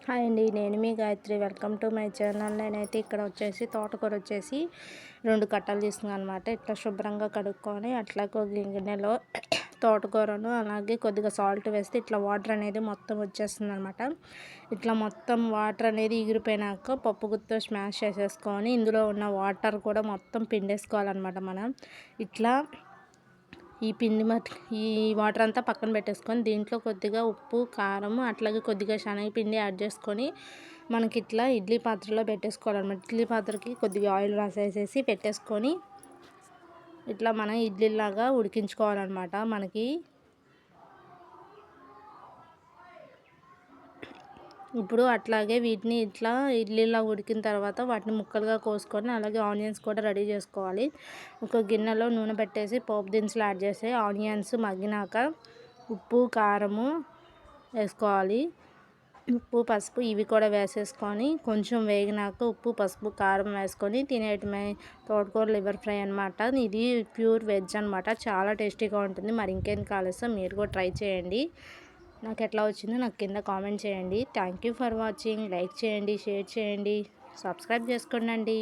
Hi అండి, నేను మీ Gayatri. Welcome to my channel. నేనైతే ఇక్కడ వచ్చేసి తోటకూర వచ్చేసి 2 కట్టలు తీసుకున్నాను అనమాట. ఇట్లా శుభ్రంగా కడుక్కొని అట్లా ఒక గిన్నెలో తోటకూరను అలాగే కొద్దిగా సాల్ట్ వేస్తే ఇట్లా వాటర్ అనేది మొత్తం వచ్చేస్తుంది అనమాట. ఇట్లా మొత్తం వాటర్ అనేది ఎగిరిపోయినాక పప్పు గుత్తితో స్మాష్ చేసేసుకొని ఇందులో ఉన్న వాటర్ కూడా మొత్తం పిండేసుకోవాలన్నమాట. మనం ఇట్లా ఈ వాటర్ అంతా పక్కన పెట్టేసుకొని దీంట్లో కొద్దిగా ఉప్పు, కారం అట్లాగే కొద్దిగా శనగపిండి యాడ్ చేసుకొని మనకి ఇట్లా ఇడ్లీ పాత్రలో పెట్టేసుకోవాలన్నమాట. ఇడ్లీ పాత్రకి కొద్దిగా ఆయిల్ రాసేసేసి పెట్టేసుకొని ఇట్లా మనం ఇడ్లీలాగా ఉడికించుకోవాలన్నమాట. మనకి ఇప్పుడు అట్లాగే వీటిని ఇట్లా ఇడ్లీలా ఉడికిన తర్వాత వాటిని ముక్కలుగా కోసుకొని అలాగే ఆనియన్స్ కూడా రెడీ చేసుకోవాలి. ఒక గిన్నెలో నూనె పెట్టేసి పోపు దినుసులు యాడ్ చేసి ఆనియన్స్ మగ్గినాక ఉప్పు, కారము వేసుకోవాలి. ఉప్పు, పసుపు ఇవి కూడా వేసేసుకొని కొంచెం వేగినాక ఉప్పు, పసుపు, కారం వేసుకొని తినేయటమే. తోటకూర లివర్ ఫ్రై అనమాట. ఇది ప్యూర్ వెజ్ అనమాట. చాలా టేస్టీగా ఉంటుంది. మరి ఇంకేం ఆలస్యం, మీరు కూడా ట్రై చేయండి. నాకు ఎట్లా వచ్చిందో నాకు కింద కామెంట్ చేయండి. Thank you for watching. Like చేయండి, షేర్ చేయండి, సబ్స్క్రైబ్ చేసుకోండి.